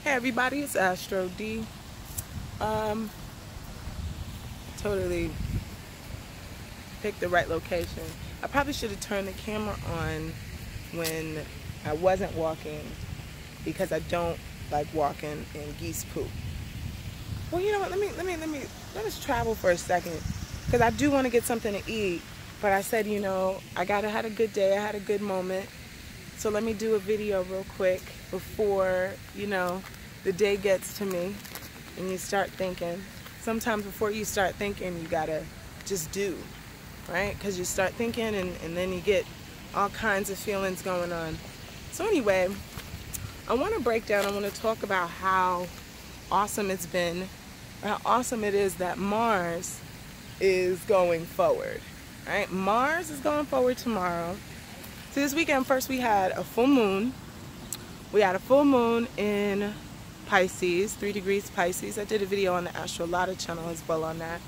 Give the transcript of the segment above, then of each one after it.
Hey everybody, it's AstroDee. Totally picked the right location. I probably should have turned the camera on when I wasn't walking because I don't like walking in geese poop. Well, you know what? Let us travel for a second because I do want to get something to eat. But I said, you know, I had a good day. I had a good moment. So let me do a video real quick before, you know, the day gets to me and you start thinking. Sometimes before you start thinking, you gotta just do, right? Because you start thinking and then you get all kinds of feelings going on. So anyway, I want to break down, I want to talk about how awesome it's been, how awesome it is that Mars is going forward, right? Mars is going forward tomorrow. So this weekend, first we had a full moon. We had a full moon in Pisces, 3 degrees Pisces. I did a video on the AstroDee5 channel as well on that.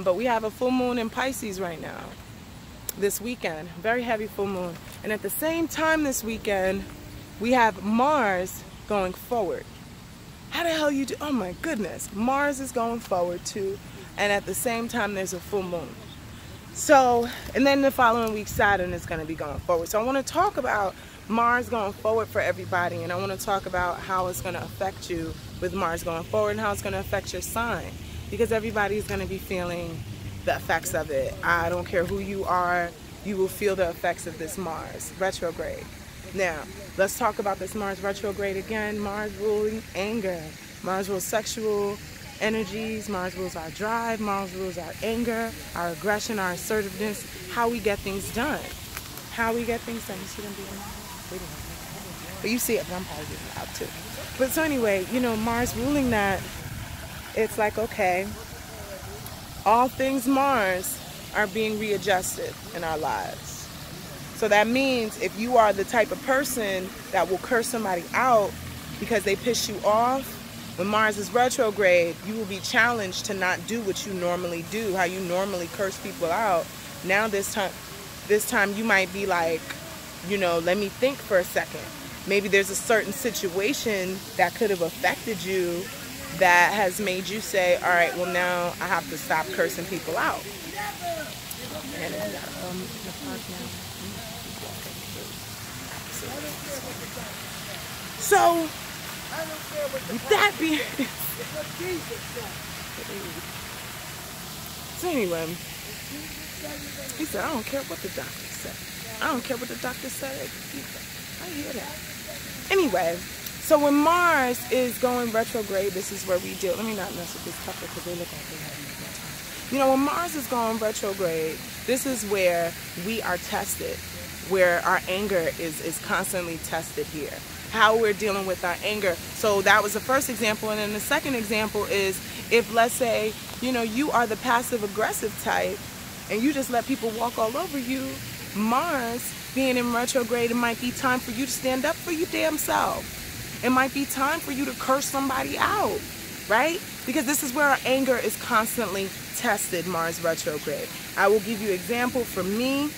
But we have a full moon in Pisces right now, this weekend. Very heavy full moon. And at the same time this weekend, we have Mars going forward. How the hell you do? Oh my goodness. Mars is going forward too. And at the same time, there's a full moon. So, and then the following week, Saturn is going to be going forward. So I want to talk about Mars going forward for everybody. And I want to talk about how it's going to affect you with Mars going forward and how it's going to affect your sign. Because everybody's going to be feeling the effects of it. I don't care who you are, you will feel the effects of this Mars retrograde. Now, let's talk about this Mars retrograde again. Mars ruling anger. Mars rules sexual energies. Mars rules our drive. Mars rules our anger, our aggression, our assertiveness, how we get things done. How we get things done. You see them being loud? But you see it, but I'm probably getting loud too. But so anyway, you know, Mars ruling that, it's like, okay, all things Mars are being readjusted in our lives. So that means if you are the type of person that will curse somebody out because they piss you off, when Mars is retrograde, you will be challenged to not do what you normally do, how you normally curse people out. Now this time you might be like, you know, let me think for a second. Maybe there's a certain situation that could have affected you that has made you say, all right, well now I have to stop cursing people out. And so, with that being so anyway, he said, I don't care what the doctor said. I don't care what the doctor said. I hear that. Anyway, so when Mars is going retrograde, this is where we deal. Let me not mess with this couple because they look like they have more time. You know, when Mars is going retrograde, this is where we are tested, where our anger is constantly tested here. How we're dealing with our anger. So that was the first example. And then the second example is if, let's say, you know, you are the passive aggressive type and you just let people walk all over you, Mars being in retrograde, it might be time for you to stand up for your damn self. It might be time for you to curse somebody out, right? Because this is where our anger is constantly tested, Mars retrograde. I will give you an example for me.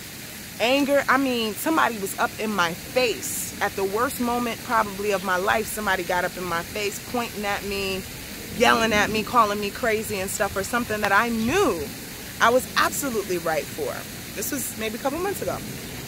Anger, I mean, somebody was up in my face at the worst moment probably of my life. Somebody got up in my face, pointing at me, yelling at me, calling me crazy and stuff, or something that I knew I was absolutely right for. This was maybe a couple months ago.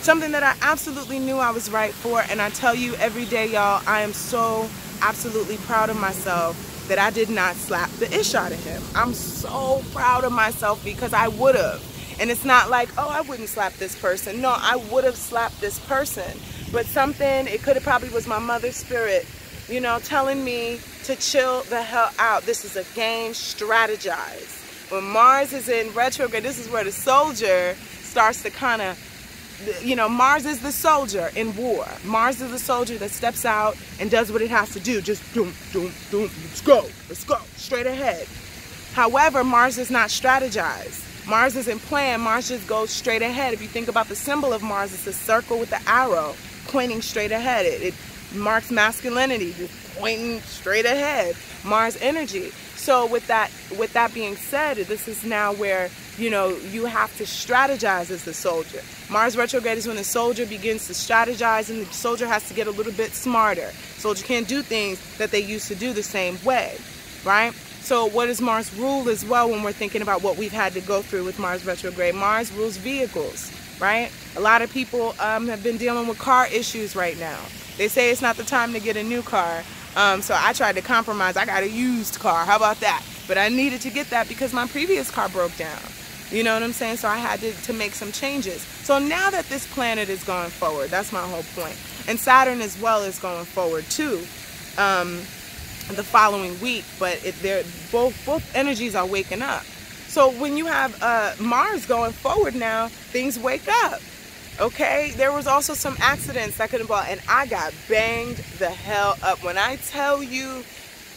Something that I absolutely knew I was right for. And I tell you every day, y'all, I am so absolutely proud of myself that I did not slap the ish out of him. I'm so proud of myself because I would have. And it's not like, oh, I wouldn't slap this person. No, I would have slapped this person. But something, it could have probably was my mother's spirit, you know, telling me to chill the hell out. This is a game, strategize. When Mars is in retrograde, this is where the soldier starts to kind of, you know, Mars is the soldier in war. Mars is the soldier that steps out and does what it has to do. Just doom, let's go, straight ahead. However, Mars does not strategize. Mars isn't planned. Mars just goes straight ahead. If you think about the symbol of Mars, it's a circle with the arrow pointing straight ahead. It marks masculinity, just pointing straight ahead. Mars energy. So with that being said, this is now where you know, you have to strategize as the soldier. Mars retrograde is when the soldier begins to strategize, and the soldier has to get a little bit smarter. Soldier can't do things that they used to do the same way, right? So what does Mars rule as well when we're thinking about what we've had to go through with Mars retrograde? Mars rules vehicles, right? A lot of people have been dealing with car issues right now. They say it's not the time to get a new car. So I tried to compromise. I got a used car. How about that? But I needed to get that because my previous car broke down. You know what I'm saying? So I had to make some changes. So now that this planet is going forward, that's my whole point. And Saturn as well is going forward too, the following week. But both energies are waking up. So when you have Mars going forward now, things wake up. Okay, there was also some accidents that could involve, and I got banged the hell up. When I tell you,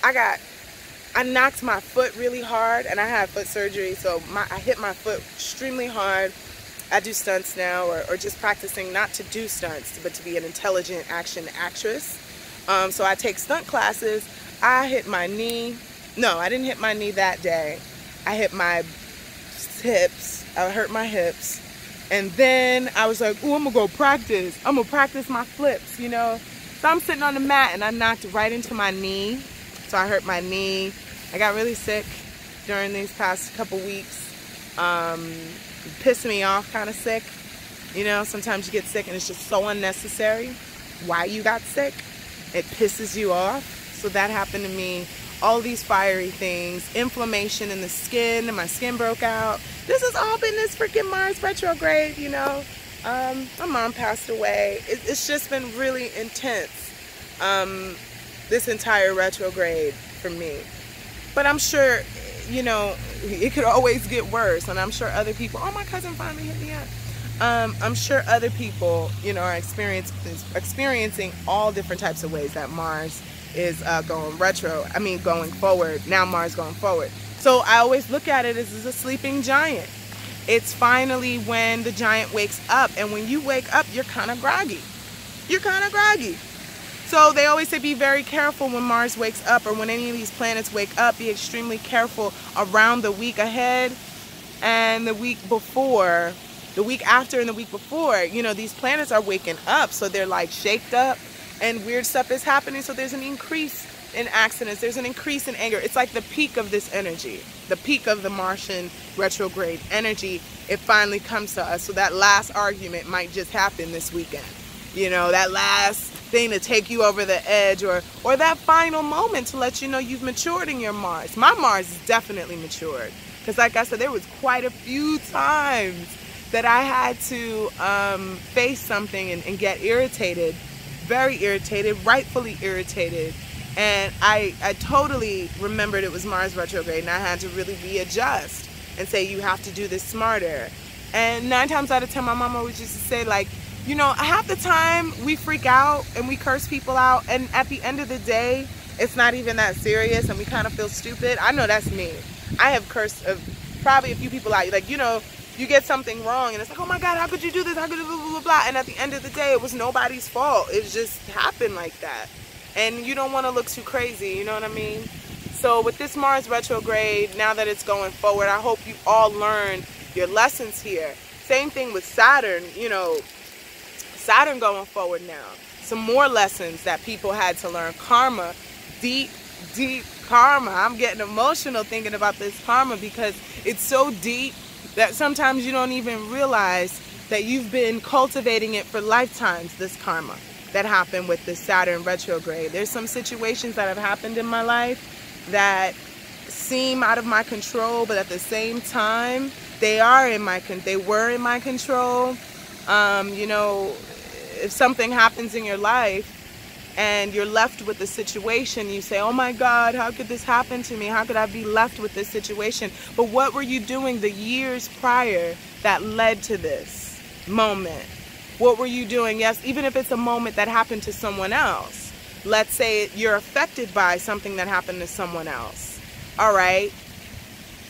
I knocked my foot really hard, and I had foot surgery, so I hit my foot extremely hard. I do stunts now, or just practicing not to do stunts, but to be an intelligent action actress. So I take stunt classes. I hit my knee. No, I didn't hit my knee that day. I hit my hips. I hurt my hips. And then I was like, oh, I'm gonna go practice. I'm gonna practice my flips, you know? So I'm sitting on the mat and I knocked right into my knee. So I hurt my knee. I got really sick during these past couple weeks. Pissed me off, kind of sick. You know, sometimes you get sick and it's just so unnecessary why you got sick. It pisses you off. So that happened to me. All these fiery things, inflammation in the skin, and my skin broke out. This has all been this freaking Mars retrograde, you know. My mom passed away. It's just been really intense, this entire retrograde for me. But I'm sure, you know, it could always get worse. And I'm sure other people, oh, my cousin finally hit me up. I'm sure other people, you know, are experiencing all different types of ways that Mars is going forward. Now Mars going forward. So I always look at it as a sleeping giant. It's finally when the giant wakes up, and when you wake up, you're kind of groggy. You're kind of groggy. So they always say be very careful when Mars wakes up, or when any of these planets wake up. Be extremely careful around the week ahead and the week before, the week after and the week before. You know, these planets are waking up, so they're like shaked up. And weird stuff is happening, so there's an increase in accidents. There's an increase in anger. It's like the peak of this energy, the peak of the Martian retrograde energy. It finally comes to us. So that last argument might just happen this weekend. You know, that last thing to take you over the edge, or that final moment to let you know you've matured in your Mars. My Mars is definitely matured. Because like I said, there was quite a few times that I had to face something and get irritated. Very irritated, rightfully irritated, and I totally remembered it was Mars retrograde, and I had to really readjust and say, you have to do this smarter. And 9 times out of 10, my mom always used to say, like, you know, half the time we freak out and we curse people out, and at the end of the day, it's not even that serious, and we kind of feel stupid. I know that's me. I have cursed probably a few people out. Like, you know, you get something wrong and it's like, oh my God, how could you do this? How could you blah, blah, blah, blah. And at the end of the day, it was nobody's fault. It just happened like that. And you don't want to look too crazy, you know what I mean? So with this Mars retrograde, now that it's going forward, I hope you all learned your lessons here. Same thing with Saturn, you know, Saturn going forward now. Some more lessons that people had to learn. Karma, deep, deep karma. I'm getting emotional thinking about this karma because it's so deep that sometimes you don't even realize that you've been cultivating it for lifetimes, this karma that happened with the Saturn retrograde. There's some situations that have happened in my life that seem out of my control, but at the same time, they were in my control. You know, if something happens in your life and you're left with the situation, you say, oh my God, how could this happen to me? How could I be left with this situation? But what were you doing the years prior that led to this moment? What were you doing? Yes, even if it's a moment that happened to someone else. Let's say you're affected by something that happened to someone else. All right.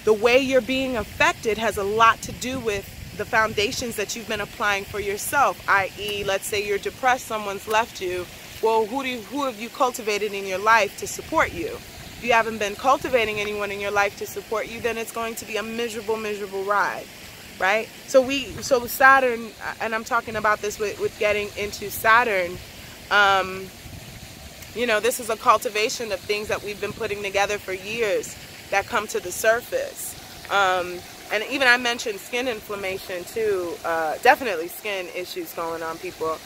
The way you're being affected has a lot to do with the foundations that you've been applying for yourself, i.e., let's say you're depressed, someone's left you. Well, who have you cultivated in your life to support you? if you haven't been cultivating anyone in your life to support you, then it's going to be a miserable, miserable ride, right? So Saturn, and I'm talking about this with getting into Saturn, you know, this is a cultivation of things that we've been putting together for years that come to the surface. And even I mentioned skin inflammation too. Definitely skin issues going on, people,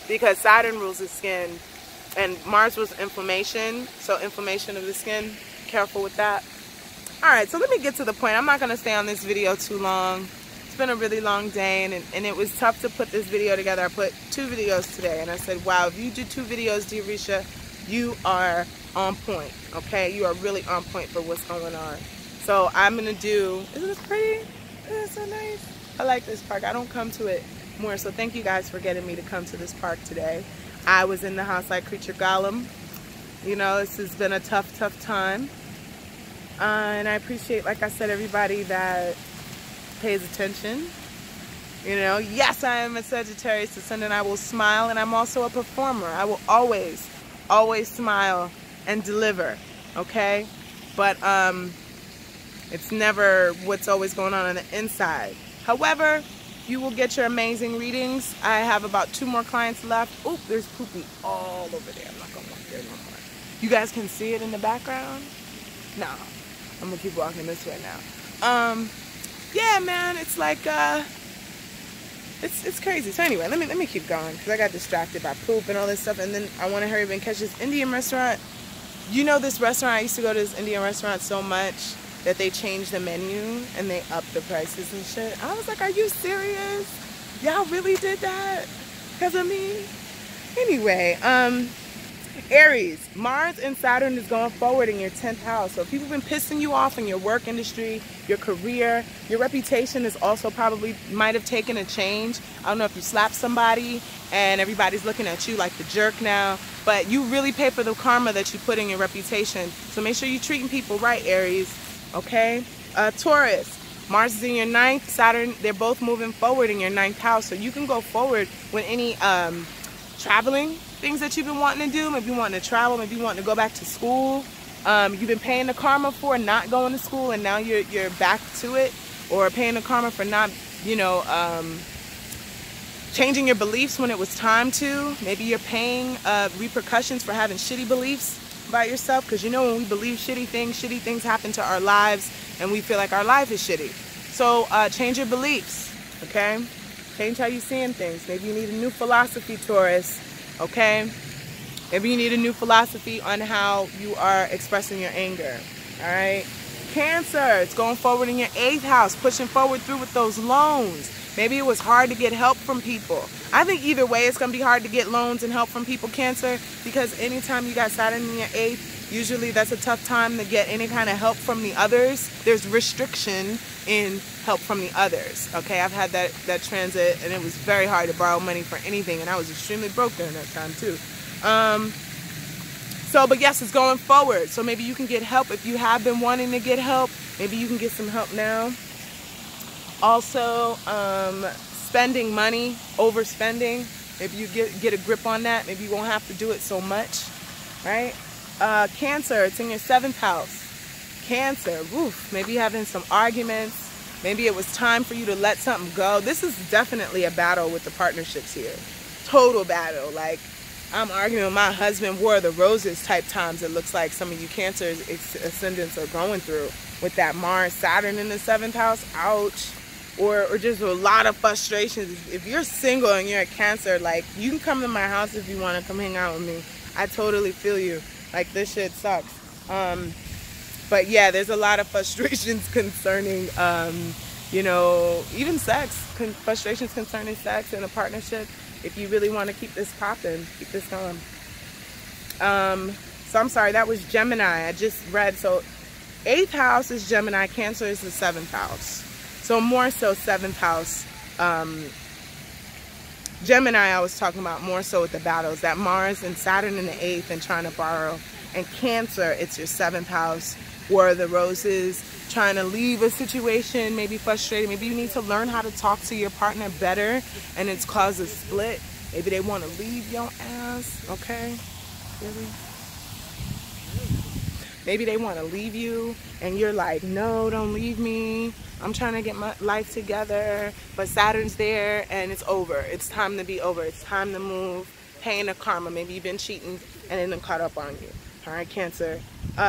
because Saturn rules the skin and Mars rules inflammation. So inflammation of the skin, careful with that. All right, so let me get to the point. I'm not going to stay on this video too long. It's been a really long day, and it was tough to put this video together. I put 2 videos today, and I said, wow, if you do 2 videos, DeAriesha, you are on point, okay? You are really on point for what's going on. So I'm gonna do, isn't this pretty? Isn't it so nice? I like this park. I don't come to it more, so thank you guys for getting me to come to this park today. I was in the house like Creature Golem. You know, this has been a tough, tough time. And I appreciate, like I said, everybody that pays attention. You know, yes, I am a Sagittarius ascendant. I will smile, and I'm also a performer. I will always, always smile and deliver, okay? But it's never what's always going on the inside. However, you will get your amazing readings. I have about 2 more clients left. Oh, there's poopy all over there. I'm not gonna walk there no more. You guys can see it in the background? No, I'm gonna keep walking this way now. Yeah, man, it's like it's crazy. So anyway, let me keep going because I got distracted by poop and all this stuff, and then I want to hurry up and catch this Indian restaurant. You know, this restaurant, I used to go to this Indian restaurant so much that they changed the menu and they upped the prices and shit. I was like, are you serious? Y'all really did that? Because of me? Anyway, Aries, Mars and Saturn is going forward in your 10th house. So if people have been pissing you off in your work industry, your career, your reputation is also probably might have taken a change. I don't know if you slapped somebody and everybody's looking at you like the jerk now, but you really pay for the karma that you put in your reputation. So make sure you're treating people right, Aries. Okay, Taurus, Mars is in your 9th, Saturn, they're both moving forward in your 9th house. So you can go forward with any traveling things that you've been wanting to do. Maybe you want to travel, maybe you want to go back to school. You've been paying the karma for not going to school and now you're back to it, or paying the karma for not, you know, changing your beliefs when it was time to. Maybe you're paying repercussions for having shitty beliefs about yourself, because you know when we believe shitty things happen to our lives and we feel like our life is shitty. So change your beliefs, okay? Change how you're seeing things. Maybe you need a new philosophy, Taurus, okay? Maybe you need a new philosophy on how you are expressing your anger, all right? Cancer, it's going forward in your 8th house, pushing forward through with those loans. Maybe it was hard to get help from people. I think either way it's going to be hard to get loans and help from people, Cancer, because anytime you got Saturn in your 8th, usually that's a tough time to get any kind of help from the others. There's restriction in help from the others, okay? I've had that transit, and it was very hard to borrow money for anything, and I was extremely broke during that time too. But yes, it's going forward. So maybe you can get help if you have been wanting to get help. Maybe you can get some help now. Also, spending money, overspending. If you get a grip on that, maybe you won't have to do it so much, right? Cancer, it's in your 7th house. Cancer, oof, maybe you're having some arguments. Maybe it was time for you to let something go. This is definitely a battle with the partnerships here. Total battle. Like, I'm arguing with my husband, War of the Roses type times. It looks like some of you Cancer ascendants are going through with that Mars, Saturn in the 7th house. Ouch. Or just a lot of frustrations. If you're single and you're a Cancer, like, you can come to my house if you want to come hang out with me. I totally feel you. Like, this shit sucks. But yeah, there's a lot of frustrations concerning, you know, even sex. Frustrations concerning sex in a partnership. If you really want to keep this popping, keep this going. So I'm sorry, that was Gemini. I just read. So 8th house is Gemini. Cancer is the 7th house. So more so 7th house. Gemini, I was talking about more so with the battles. That Mars and Saturn in the 8th and trying to borrow. And Cancer, it's your 7th house. War of the Roses, trying to leave a situation, maybe frustrated. Maybe you need to learn how to talk to your partner better and it's caused a split. Maybe they want to leave your ass, okay? Really? Maybe they want to leave you and you're like, no, don't leave me. I'm trying to get my life together. But Saturn's there and it's over. It's time to be over. It's time to move. Paying the karma. Maybe you've been cheating and it caught up on you. All right, Cancer.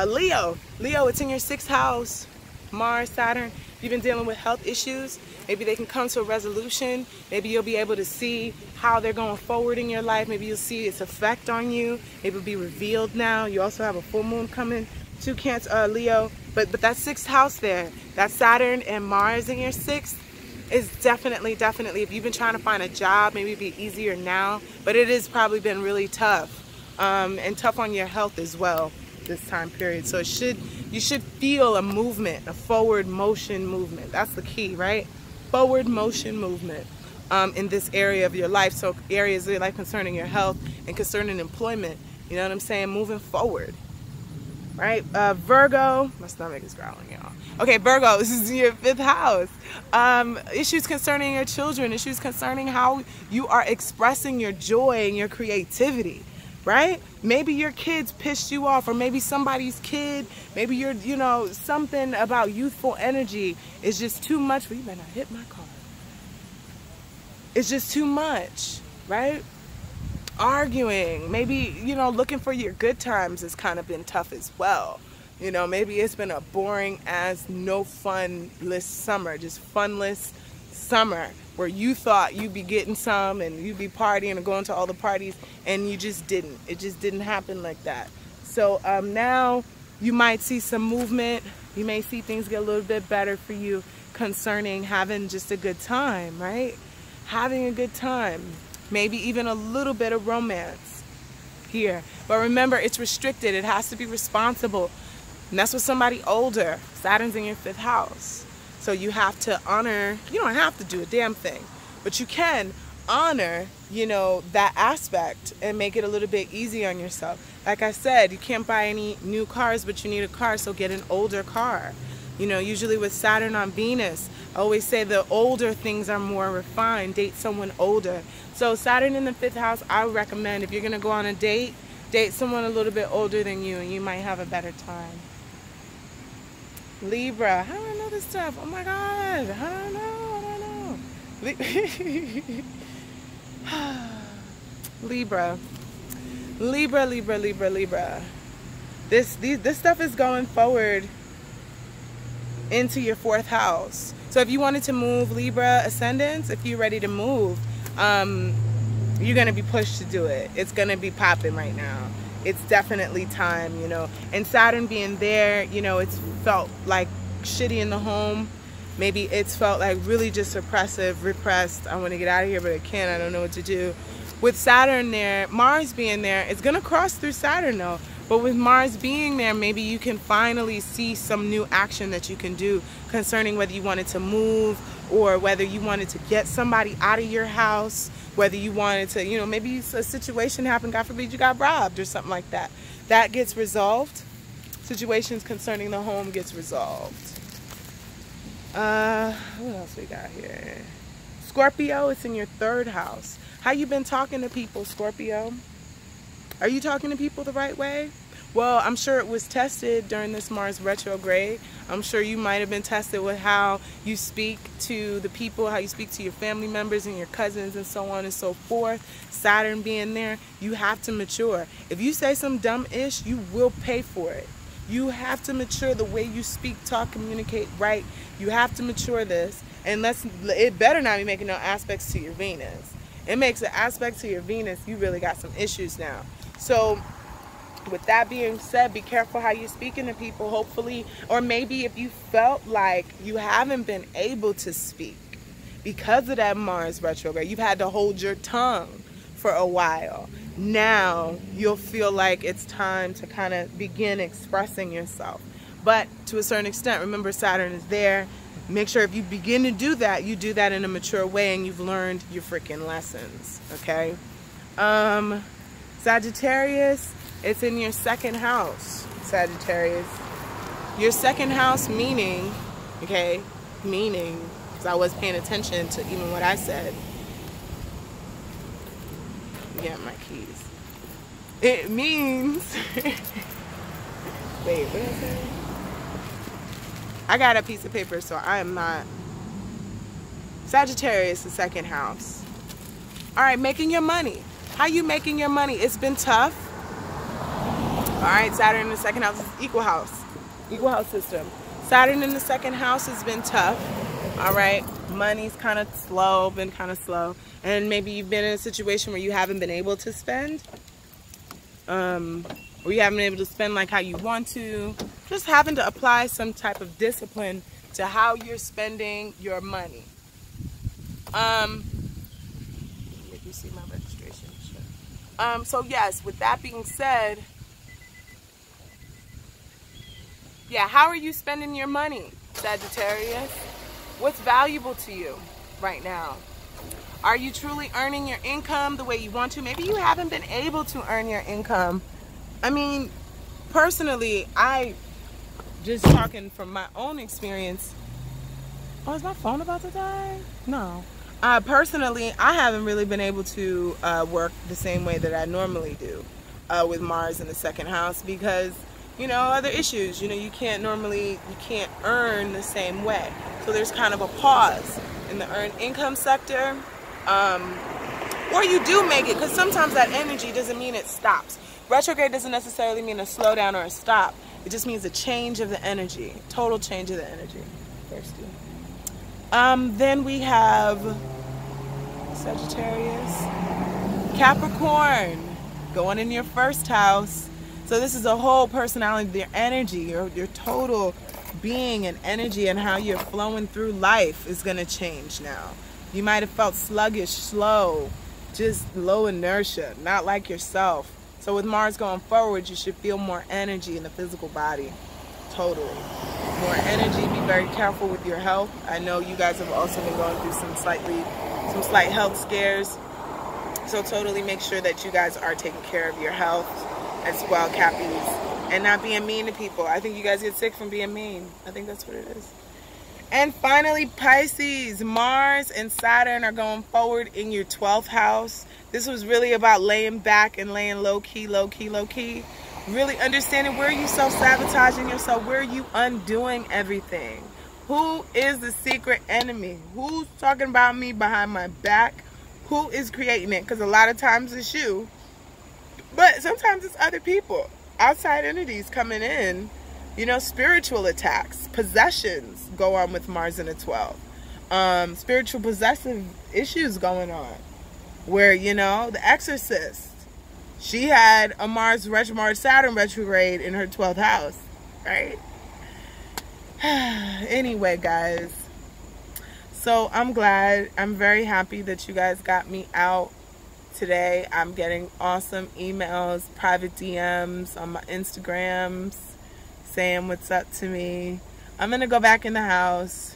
Leo, it's in your 6th house. Mars, Saturn. You've been dealing with health issues. Maybe they can come to a resolution. Maybe you'll be able to see how they're going forward in your life. Maybe you'll see its effect on you. Maybe it'll be revealed now. You also have a full moon coming to Cancer, Leo. But that 6th house there, that Saturn and Mars in your 6th, is definitely, if you've been trying to find a job, maybe it'd be easier now. But it has probably been really tough. And tough on your health as well this time period. So you should feel a movement, a forward motion movement. That's the key, right? Forward motion movement in this area of your life. So areas of your life concerning your health and concerning employment. You know what I'm saying? Moving forward, right? Virgo, my stomach is growling, y'all. Okay, Virgo, this is your 5th house. Issues concerning your children, issues concerning how you are expressing your joy and your creativity. Right? Maybe your kids pissed you off, or maybe somebody's kid, maybe you're, you know, something about youthful energy is just too much for you. Better not hit my car. It's just too much, right? Arguing, maybe, you know, looking for your good times has kind of been tough as well. You know, maybe it's been a boring as no funless summer, just funless summer, where you thought you'd be getting some and you'd be partying and going to all the parties, and you just didn't. It just didn't happen like that. So now you might see some movement. You may see things get a little bit better for you concerning having just a good time, right? Having a good time. Maybe even a little bit of romance here. But remember, it's restricted. It has to be responsible. And that's with somebody older. Saturn's in your 5th house. So you have to honor, you don't have to do a damn thing, but you can honor, you know, that aspect and make it a little bit easier on yourself. Like I said, you can't buy any new cars, but you need a car, so get an older car. You know, usually with Saturn on Venus, I always say the older things are more refined. Date someone older. So Saturn in the 5th house, I would recommend if you're going to go on a date, date someone a little bit older than you, and you might have a better time. Libra, how do I know this stuff? Oh my God, I don't know. Libra. This stuff is going forward into your 4th house. So if you wanted to move, Libra ascendants, if you're ready to move, you're gonna be pushed to do it. It's gonna be popping right now. It's definitely time, you know. And Saturn being there, you know, it's felt like shitty in the home. Maybe it's felt like really just oppressive, repressed. I want to get out of here, but I can't. I don't know what to do. With Saturn there, Mars being there, it's going to cross through Saturn though. But with Mars being there, maybe you can finally see some new action that you can do concerning whether you wanted to move or whether you wanted to get somebody out of your house, whether you wanted to, you know, maybe a situation happened, God forbid you got robbed or something like that. That gets resolved. Situations concerning the home gets resolved. What else we got here? Scorpio, it's in your 3rd house. How you been talking to people, Scorpio? Are you talking to people the right way? Well, I'm sure it was tested during this Mars retrograde. I'm sure you might have been tested with how you speak to the people, how you speak to your family members and your cousins and so on and so forth. Saturn being there, you have to mature. If you say some dumb-ish, you will pay for it. You have to mature the way you speak, talk, communicate, right? You have to mature this. And it better not be making no aspects to your Venus. It makes an aspect to your Venus, you really got some issues now. So with that being said, be careful how you're speaking to people, hopefully. Or maybe if you felt like you haven't been able to speak because of that Mars retrograde, you've had to hold your tongue for a while. Now you'll feel like it's time to kind of begin expressing yourself. But to a certain extent, remember Saturn is there. Make sure if you begin to do that, you do that in a mature way and you've learned your freaking lessons, okay? Sagittarius, it's in your 2nd house, Sagittarius. Your 2nd house meaning, okay, because I was paying attention to even what I said. Yeah, my keys. It means Wait, what did I say? I got a piece of paper, so I am not. Sagittarius, the second house. All right, making your money. How you making your money? It's been tough. All right, Saturn in the second house is equal house system. Saturn in the second house has been tough. All right, money's kind of slow, been kind of slow. And maybe you've been in a situation where you haven't been able to spend. Or you haven't been able to spend like how you want to. Just having to apply some type of discipline to how you're spending your money. Let me see my registration. So yes, with that being said, yeah, how are you spending your money, Sagittarius? What's valuable to you right now? Are you truly earning your income the way you want to? Maybe you haven't been able to earn your income. I mean, personally, just talking from my own experience. Oh, is my phone about to die? No. Personally, I haven't really been able to work the same way that I normally do with Mars in the second house because, you know, other issues. You know, you can't earn the same way. So there's kind of a pause in the earned income sector. Or you do make it, because sometimes that energy doesn't mean it stops. Retrograde doesn't necessarily mean a slowdown or a stop. It just means a change of the energy, total change of the energy. Thirsty. Then we have Sagittarius, Capricorn, going in your first house. So this is a whole personality, your energy, your total being and energy and how you're flowing through life is going to change now. You might have felt sluggish, slow, just low inertia, not like yourself. So with Mars going forward, you should feel more energy in the physical body. Totally. More energy. Be very careful with your health. I know you guys have also been going through some slight health scares. So totally make sure that you guys are taking care of your health as well, Cappies. And not being mean to people. I think you guys get sick from being mean. I think that's what it is. And finally, Pisces, Mars and Saturn are going forward in your 12th house. This was really about laying back and laying low key, low key, low key. Really understanding where you self-sabotaging yourself, where you undoing everything. Who is the secret enemy? Who's talking about me behind my back? Who is creating it? Because a lot of times it's you. But sometimes it's other people. Outside entities coming in. You know, spiritual attacks, possessions go on with Mars in the 12th. Spiritual possessive issues going on. Where, you know, the Exorcist, she had a Mars Saturn retrograde in her 12th house, right? Anyway, guys. So I'm very happy that you guys got me out today. I'm getting awesome emails, private DMs on my Instagrams, saying what's up to me. I'm gonna go back in the house.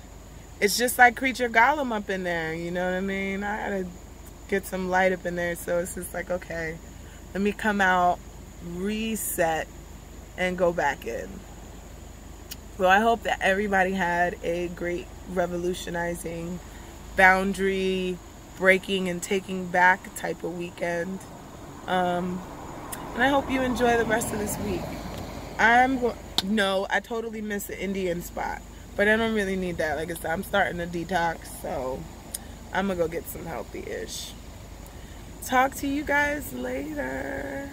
It's just like Creature Golem up in there, you know what I mean? I gotta get some light up in there, so it's just like, okay, let me come out, reset, and go back in. Well, I hope that everybody had a great revolutionizing, boundary breaking and taking back type of weekend. And I hope you enjoy the rest of this week. No, I totally missed the Indian spot, but I don't really need that. Like I said, I'm starting to detox, so I'm gonna go get some healthy-ish. Talk to you guys later.